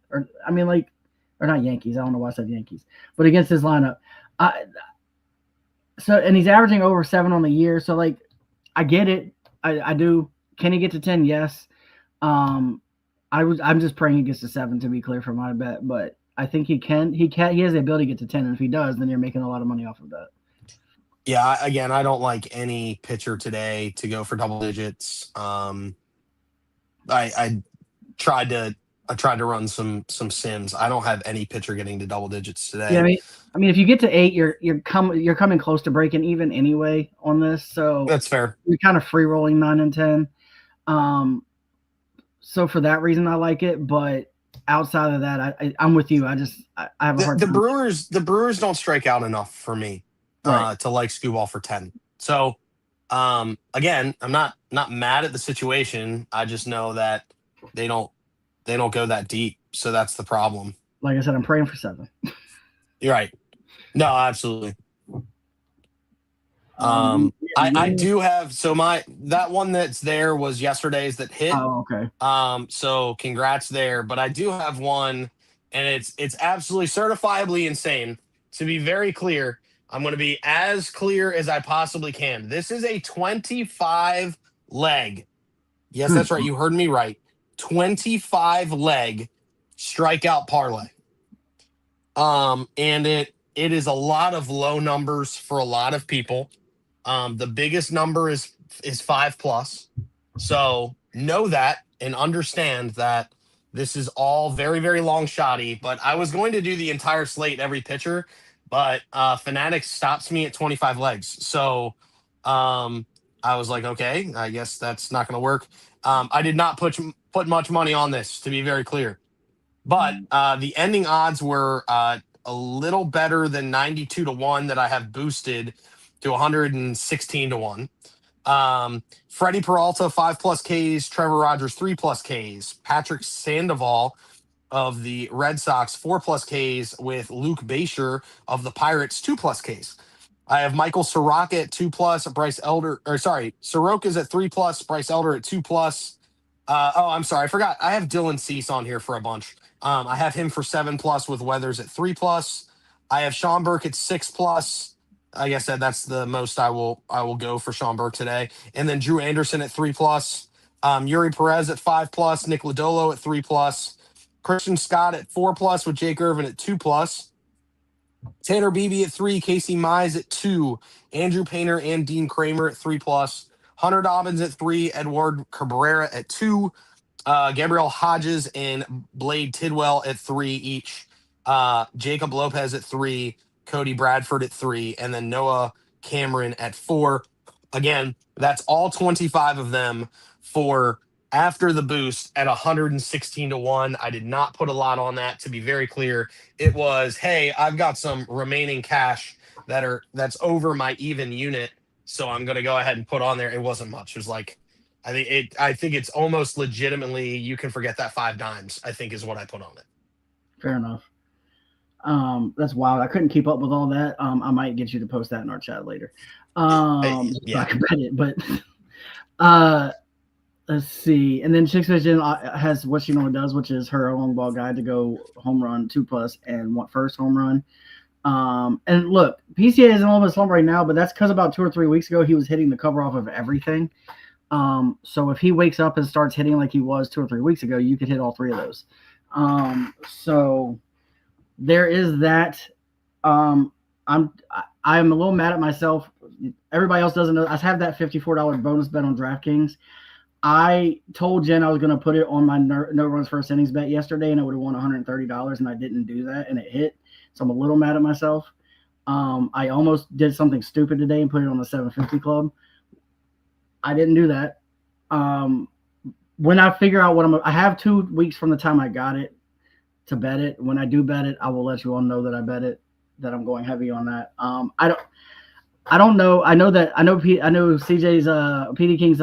Or not Yankees. I don't know why I said Yankees, but against his lineup. And he's averaging over 7 on the year. So like, I get it. I do. Can he get to 10? Yes. I'm just praying he gets to 7 to be clear for my bet, but I think he can. He has the ability to get to 10. And if he does, then you're making a lot of money off of that. Yeah. Again, I don't like any pitcher today to go for double digits. I tried to I tried to run some sims. I don't have any pitcher getting to double digits today. Yeah, I mean, if you get to 8, you're coming close to breaking even anyway on this. So That's fair. you're kind of free rolling 9 and 10. So for that reason, I like it. But outside of that, I'm with you. I have a hard time. The Brewers don't strike out enough for me Right. to like Skubal for 10. So again, I'm not mad at the situation. I just know that they don't go that deep. So that's the problem. Like I said, I'm praying for 7. You're right. No, absolutely. I do have that one that's there was yesterday's that hit. Oh, okay. So congrats there. But I do have one, and it's absolutely certifiably insane. To be very clear, I'm going to be as clear as I possibly can. This is a 25 leg. Yes, that's right. You heard me right. 25 leg strikeout parlay. And it is a lot of low numbers for a lot of people. The biggest number is 5+. So know that and understand that this is all very, very long shotty. But I was going to do the entire slate, every pitcher, but Fanatics stops me at 25 legs. So I was like, okay, I guess that's not going to work. I did not put much money on this, to be very clear. But the ending odds were a little better than 92-1 that I have boosted to 116-1. Freddie Peralta, 5+ Ks, Trevor Rogers, 3+ Ks, Patrick Sandoval of the Red Sox, 4+ Ks, with Luke Basher of the Pirates, 2+ Ks. I have Michael Soroka at 2+, Bryce Elder, Soroka's at 3+, Bryce Elder at 2+. I'm sorry, I forgot. I have Dylan Cease on here for a bunch. I have him for 7+ with Weathers at 3+. I have Sean Burke at 6+. Like I said, that's the most I will go for Sean Burke today. And then Drew Anderson at 3+. Yuri Perez at 5+. Nick Lodolo at 3+. Christian Scott at 4+ with Jake Irvin at 2+. Tanner Beebe at 3. Casey Mize at 2. Andrew Painter and Dean Kramer at 3+. Hunter Dobbins at 3. Edward Cabrera at 2. Gabriel Hodges and Blade Tidwell at 3 each. Jacob Lopez at 3. Cody Bradford at 3. And then Noah Cameron at 4. Again, that's all 25 of them for after the boost at 116-1. I did not put a lot on that, to be very clear. It was, hey, I've got some remaining cash that's over my even unit, so I'm going to go ahead and put on there. It wasn't much. It was like, I think it's almost legitimately, you can forget that 5 dimes, I think is what I put on it. Fair enough. That's wild. I couldn't keep up with all that. I might get you to post that in our chat later. Yeah. So I can read it, but let's see. And then Chicks Vision has what she normally does, which is her long ball guide to go home run 2+ and want first home run. And look, PCA is in a little bit of slump right now, but that's because about 2 or 3 weeks ago he was hitting the cover off of everything. So if he wakes up and starts hitting like he was 2 or 3 weeks ago, you could hit all 3 of those. So there is that. I'm a little mad at myself. Everybody else doesn't know. I have that $54 bonus bet on DraftKings. I told Jen I was going to put it on my no runs first innings bet yesterday, and it would have won $130, and I didn't do that, and it hit. So I'm a little mad at myself. I almost did something stupid today and put it on the 750 club. I didn't do that. When I figure out I have 2 weeks from the time I got it to bet it. When I do bet it, I will let you all know that I bet it, that I'm going heavy on that. I don't know. I know CJ's PD King's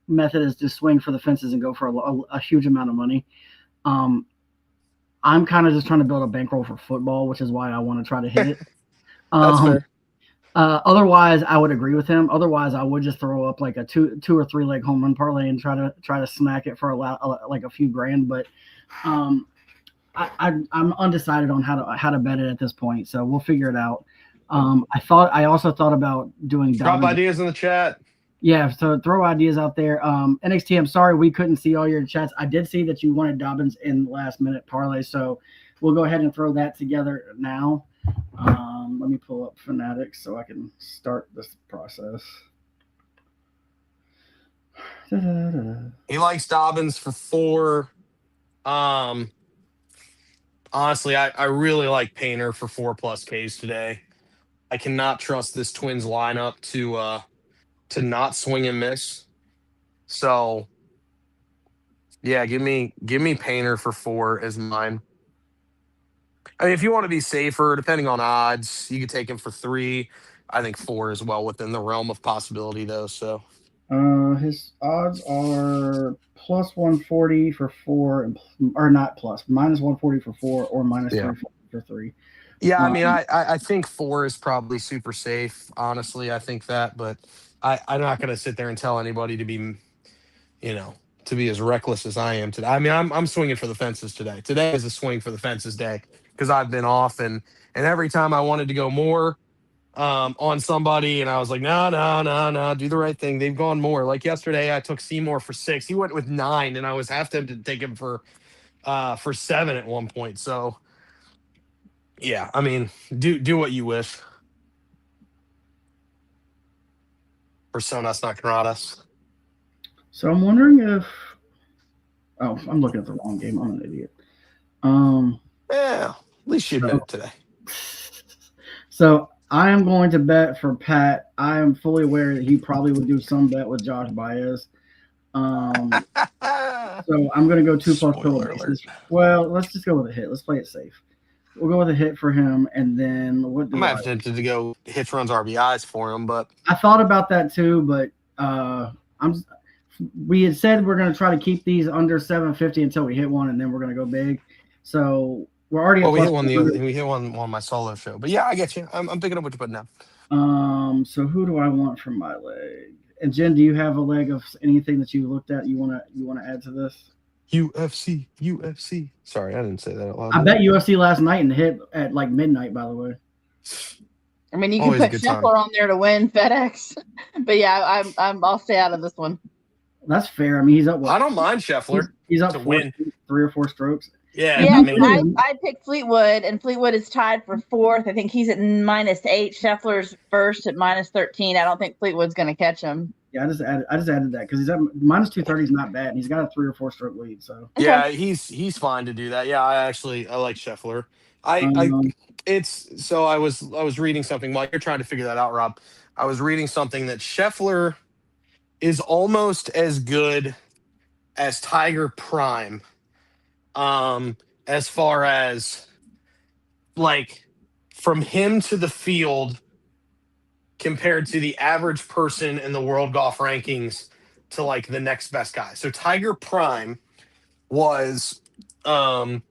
method is to swing for the fences and go for a huge amount of money. I'm kind of just trying to build a bankroll for football, which is why I want to try to hit it. That's fair. Otherwise, I would agree with him. Otherwise, I would just throw up like a 2 or 3 leg home run parlay and try to smack it for like a few grand. But I'm undecided on how to bet it at this point, so we'll figure it out. I also thought about doing drop ideas in the chat. Yeah, so throw ideas out there. NXT, I'm sorry we couldn't see all your chats. I did see that you wanted Dobbins in last minute parlay, so we'll go ahead and throw that together now. Let me pull up Fanatics so I can start this process. He likes Dobbins for 4. Honestly, I really like Painter for 4+ Ks today. I cannot trust this Twins lineup to not swing and miss. So yeah, give me Painter for 4 as mine. I mean, if you want to be safer, depending on odds, you could take him for 3. I think 4 is well within the realm of possibility, though. So His odds are plus 140 for 4, or not plus, minus 140 for 4, or minus yeah, 3 for 3. yeah. I mean, Um, I think 4 is probably super safe. Honestly, I think that, but I'm not going to sit there and tell anybody to be, to be as reckless as I am today. I mean, I'm swinging for the fences today. Today is a swing for the fences day because I've been off, and every time I wanted to go more on somebody, and I was like, no, do the right thing. They've gone more. Like yesterday, I took Seymour for 6. He went with 9, and I was half tempted to take him for 7 at one point. So yeah, I mean, do what you wish. Personas not gratas. so I'm wondering if. Oh, I'm looking at the wrong game. I'm an idiot. Yeah, at least you admit it today. So I am going to bet for Pat. I am fully aware that he probably would do some bet with Josh Baez. So I'm going to go 2+ Spoiler total alert. bases. Well, let's just go with a hit. Let's play it safe. We'll go with a hit for him, and then what I do might have tempted to go hits, runs, RBIs for him, but I thought about that too, but we had said we're going to try to keep these under 750 until we hit one, and then we're going to go big. So we're already at we hit plus one 200. we hit one on my solo show. But yeah, I get you. I'm picking up what you're putting down. So who do I want for my leg? And Jen, do you have a leg of anything that you looked at you want to add to this? UFC. Sorry, I didn't say that out loud. I bet UFC last night and hit at like midnight, by the way. I mean, you can Always a put good time. Scheffler on there to win FedEx, but yeah, I'll stay out of this one. That's fair. I mean, he's up. I don't mind Scheffler. He's up to 3 or 4 strokes. Yeah, Yeah, I mean, I picked Fleetwood, and Fleetwood is tied for 4th. I think he's at -8. Scheffler's first at -13. I don't think Fleetwood's going to catch him. Yeah, I just added that because he's at -230 is not bad. And he's got a 3 or 4 stroke lead. So yeah, he's fine to do that. Yeah, I like Scheffler. I was reading something while you're trying to figure that out, Rob. I was reading something that Scheffler is almost as good as Tiger Prime, as far as like from him to the field compared to the average person in the world golf rankings to like the next best guy. So Tiger Prime was however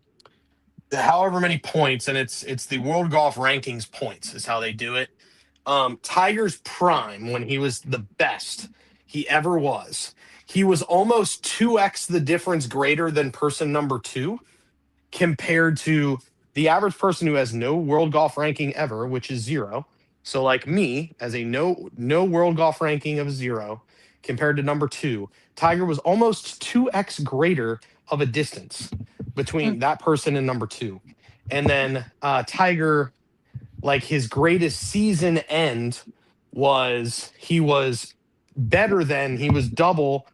many points, and it's the world golf rankings points is how they do it. Tiger's prime, when he was the best he ever was, he was almost 2x the difference greater than person number 2 compared to the average person who has no world golf ranking ever, which is 0. So like me, as a no world golf ranking of 0 compared to number 2, Tiger was almost 2x greater of a distance between that person and number 2. And then Tiger, like his greatest season end was he was double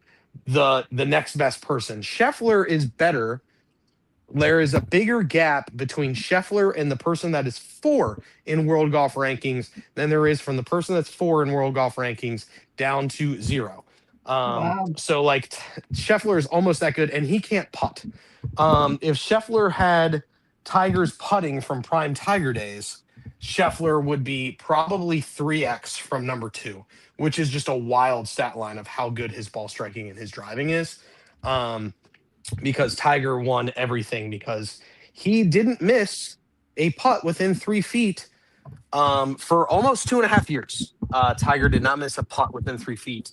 the next best person. Scheffler is better. There is a bigger gap between Scheffler and the person that is 4 in world golf rankings than there is from the person that's 4 in world golf rankings down to 0. Wow. So like Scheffler is almost that good, and he can't putt. If Scheffler had Tiger's putting from prime Tiger days, Scheffler would be probably 3x from number 2, which is just a wild stat line of how good his ball striking and his driving is. Because Tiger won everything because he didn't miss a putt within 3 feet for almost 2.5 years. Tiger did not miss a putt within 3 feet.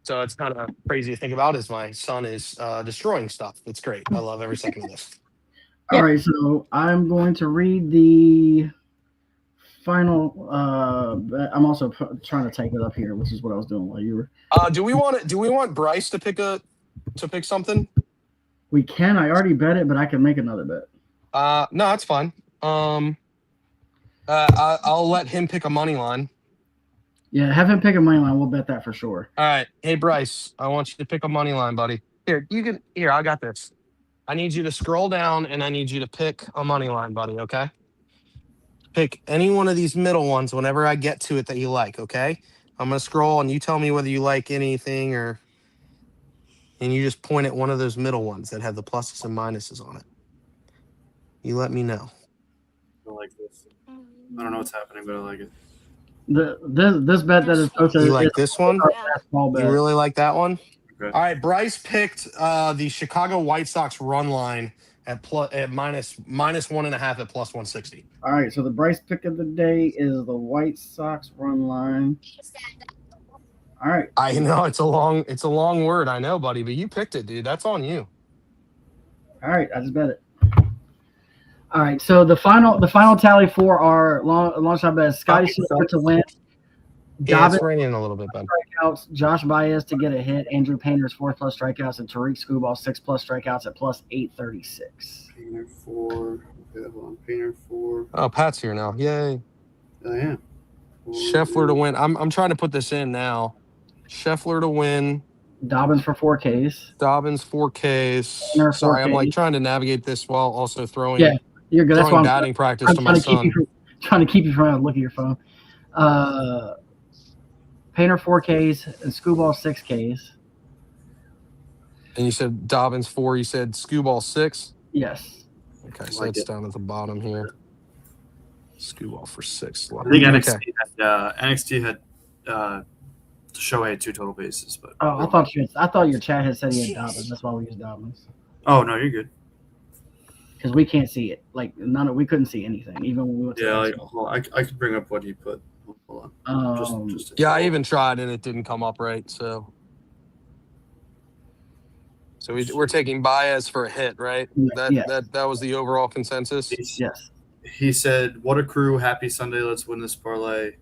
So it's kind of crazy to think about as my son is destroying stuff. It's great. I love every second of this. All right, so I'm going to read the final. I'm also trying to type it up here, which is what I was doing while you were. Do we want Bryce to pick something? We can. I already bet it, but I can make another bet. No, it's fine. I'll let him pick a money line. Yeah, have him pick a money line. We'll bet that for sure. All right. Hey, Bryce, I want you to pick a money line, buddy. Here, I got this. I need you to scroll down and I need you to pick a money line, buddy. Okay. Pick any one of these middle ones whenever I get to it that you like. Okay. I'm gonna scroll and you tell me whether you like anything and you just point at one of those middle ones that have the pluses and minuses on it. You let me know. I like this. I don't know what's happening, but I like it. This bet that is posted You like is this one? our basketball bet. You really like that one? Okay. All right, Bryce picked the Chicago White Sox run line at minus 1.5 at plus 160. All right, so the Bryce pick of the day is the White Sox run line. All right. I know it's a long word, I know, buddy, but you picked it, dude. That's on you. All right, I just bet it. All right, so the final tally for our long shot bet is Scotty Scheffler to win, Yeah, Dobbins it's raining a little bit, bud. strikeouts, Josh Baez to get a hit, Andrew Painter's 4+ strikeouts, and Tariq Skubal 6+ strikeouts at plus 836. Painter 4. Okay, hold on. Painter 4. Oh, Pat's here now. Yay. I am. Scheffler to win. I'm trying to put this in now. Scheffler to win. Dobbins for 4Ks. Dobbins 4Ks. Painter, Sorry, I'm 4Ks. like trying to navigate this while also throwing You're good. That's why throwing I'm batting practice I'm to my son. trying to keep you from looking at your phone. Painter 4Ks and Skubal 6Ks. And you said Dobbins 4. You said Skubal 6. Yes. Okay, so Like it's it. down at the bottom here. Skubal for 6. I think Okay. NXT had Shohei 2 total bases, but Oh, I thought your chat had said he had Dobbins. That's why we used Dobbins. oh no, you're good. Because we can't see it. Like we couldn't see anything, even when we went to Yeah, the like, hold on. I could bring up what he put. Hold on. Just Yeah, I even tried and it didn't come up right. So we're taking Baez for a hit, right? Yeah. That was the overall consensus. yes. He said, "What a crew! Happy Sunday! Let's win this parlay."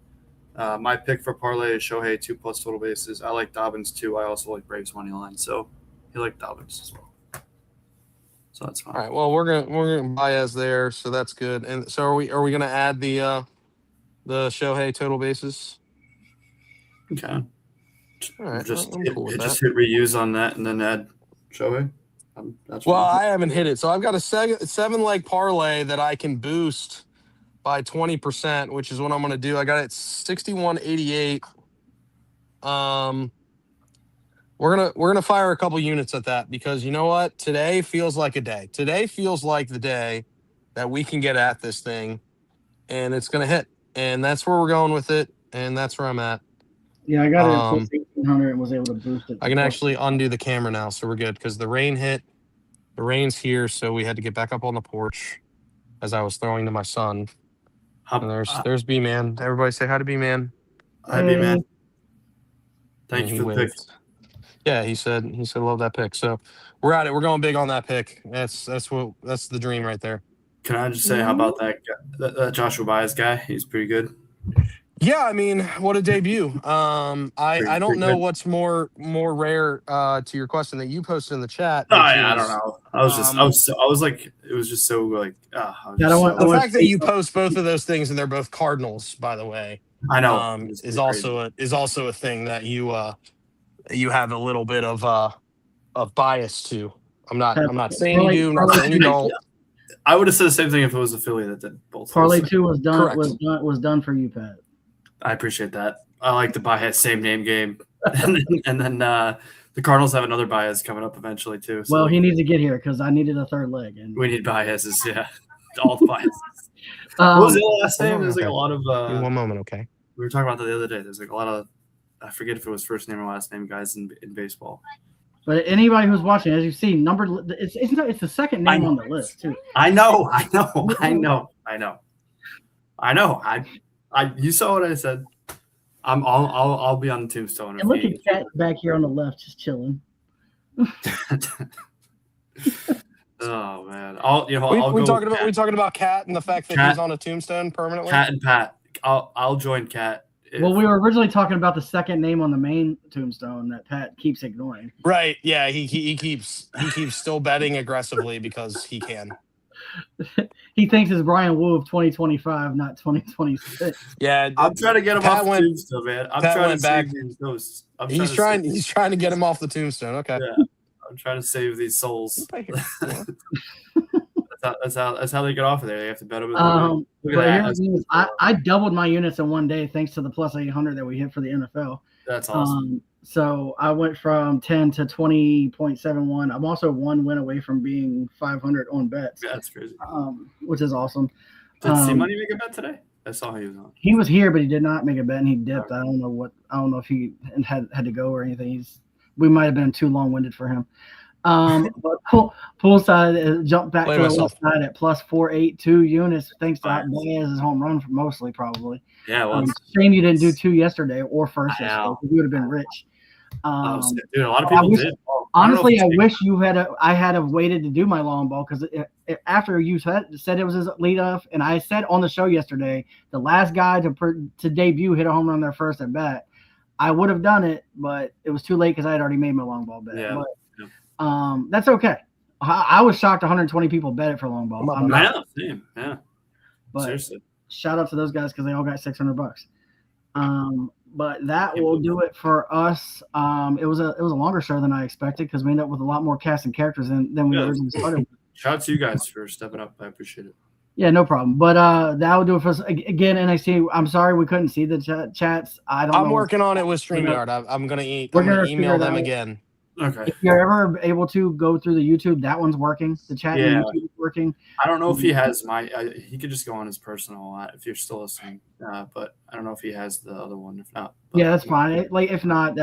My pick for parlay is Shohei 2+ total bases. I like Dobbins too. I also like Braves money line, so he liked Dobbins as well. So that's fine. All right. Well, we're gonna Baez there, so that's good. And so are we gonna add the Shohei total bases? Okay. All right. Just I'm cool with just that. hit reuse on that and then add Shohei. That's Well, fine. I haven't hit it, so I've got a 7-leg parlay that I can boost by 20%, which is what I'm gonna do. I got it 61.88. We're gonna fire a couple units at that because you know what? Today feels like a day. Today feels like the day that we can get at this thing, and it's gonna hit. And that's where we're going with it, and that's where I'm at. Yeah, I got it at 1,600 and was able to boost it. I can actually undo the camera now, so we're good because the rain hit. The rain's here, so we had to get back up on the porch as I was throwing to my son. And there's B-Man. Everybody say hi to B-Man. Hi, B-Man. And Thank he you for the pick. waved. Yeah, he said love that pick. So we're at it. We're going big on that pick. That's the dream right there. Can I just say, how about that guy, that Joshua Baez guy? He's pretty good. Yeah, I mean, what a debut. I don't know what's more rare to your question that you posted in the chat. I don't know. I was like, it was just so like. The fact that you post both of those things and they're both Cardinals, by the way, I know is also a thing that you have a little bit of bias to. I'm not saying you do. I'm not saying you don't. I would have said the same thing if it was a Philly that did both. Parlay 2 was done. Correct. Was done for you, Pat. I appreciate that. I like the Baez same name game, and then the Cardinals have another Baez coming up eventually too. So Well, he needs to get here because I needed a third leg. And we need Baez's, yeah, all the Baez's. What was the last name? There's like a lot of. In one moment, okay. We were talking about that the other day. There's like a lot of. I forget if it was first name or last name guys in baseball. But anybody who's watching, as you see, it's the second name on the list too. I know. You saw what I said. I'll be on the tombstone. And look at Cat back here on the left, just chilling. Oh man! We talking about Cat and the fact that he's on a tombstone permanently. Cat and Pat. I'll join Cat. Well, we were originally talking about the second name on the main tombstone that Pat keeps ignoring. Right? Yeah, he keeps still betting aggressively because he can. He thinks it's Brian Wu of 2025, not 2026. Yeah, I'm trying to get him Pat off the tombstone, man. I'm Pat trying went to back. save his ghosts. He's trying to get him off the tombstone. Okay. Yeah. I'm trying to save these souls. Right here. That's how they get off of there. They have to bet them. Look But at here's the thing is, I doubled my units in one day thanks to the plus 800 that we hit for the NFL. That's awesome. So I went from 10 to 20.71. I'm also one win away from being 500 on bets. That's crazy. Which is awesome. Did C-Money make a bet today? I saw he was on. He was here, but he did not make a bet, and he dipped. I don't know if he had to go or anything. We might have been too long-winded for him. But poolside jumped back to the left side at plus 482 units, thanks to Diaz's home run, mostly probably. Yeah, well, shame you didn't do 2 yesterday or first yesterday. We would have been rich. Dude, a lot of people did. Honestly, I wish I had have waited to do my long ball, because after you said it was his leadoff, and I said on the show yesterday, the last guy to debut hit a home run their first at bat. I would have done it, but it was too late because I had already made my long ball bet. Yeah. But, that's okay. I was shocked 120 people bet it for long ball. I know, same. Yeah. But seriously, shout out to those guys because they all got $600. But that will do it for us. It was a longer show than I expected because we ended up with a lot more cast and characters than we originally started with. Shout out to you guys for stepping up. I appreciate it. Yeah, no problem. But that will do it for us. Again, NXT, I'm sorry we couldn't see the chats. I'm working on it with StreamYard. I'm going to email them again. Okay. If you're ever able to go through the YouTube, that one's working. The chat in YouTube is working. I don't know if he has he could just go on his personal if you're still listening. But I don't know if he has the other one. If not, yeah, that's fine. If not,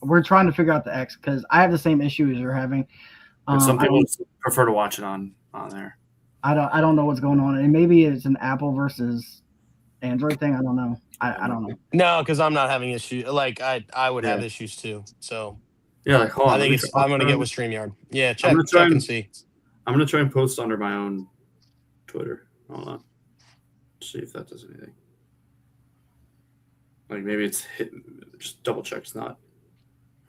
we're trying to figure out the X because I have the same issue as you're having. Some people prefer to watch it on there. I don't know what's going on, and maybe it's an Apple versus Android thing. I don't know. I don't know. No, because I'm not having issues. Like I would have issues too. So yeah, like hold on. I'm gonna get with StreamYard. Yeah, check and see. I'm gonna try and post under my own Twitter. Hold on. See if that does anything. Like maybe it's hidden. Just double check. It's not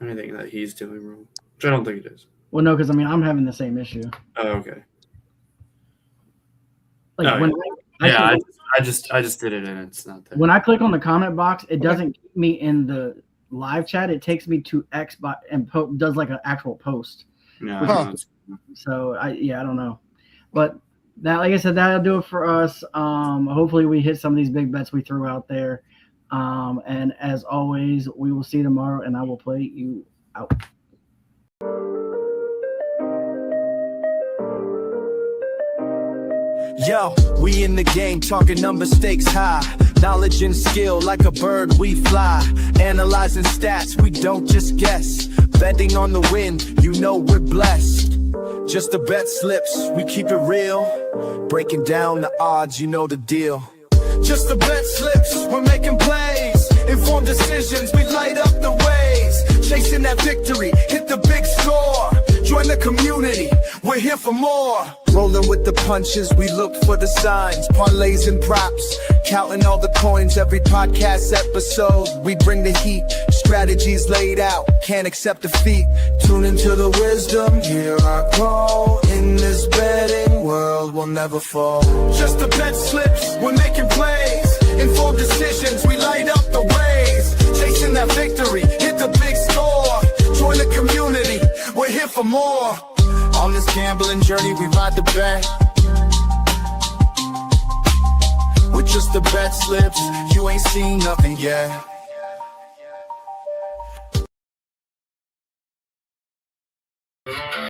anything that he's doing wrong, which I don't think it is. Well, no, because I'm having the same issue. Oh, okay. Like I just did it and it's not there. When I click on the comment box, it doesn't keep me in the live chat. It takes me to Xbox and does like an actual post. Yeah. So I don't know, but that, like I said, that'll do it for us. Hopefully we hit some of these big bets we threw out there. And as always, we will see you tomorrow, and I will play you out. Yo, we in the game, talking numbers, stakes high. Knowledge and skill, like a bird we fly. Analyzing stats, we don't just guess. Betting on the win, you know we're blessed. Just the bet slips, we keep it real. Breaking down the odds, you know the deal. Just the bet slips, we're making plays. Informed decisions, we light up the ways. Chasing that victory, hit the big score. Join the community, we're here for more. Rolling with the punches, we look for the signs. Parlays and props, counting all the coins. Every podcast episode, we bring the heat. Strategies laid out, can't accept defeat. Tune into the wisdom, hear our call. In this betting world, we'll never fall. Just the bet slips, we're making plays. Informed decisions, we light up the ways. Chasing that victory, hit the big score. Join the community, we're here for more. On this gambling journey, we ride the bet. With just the bet slips, you ain't seen nothing yet.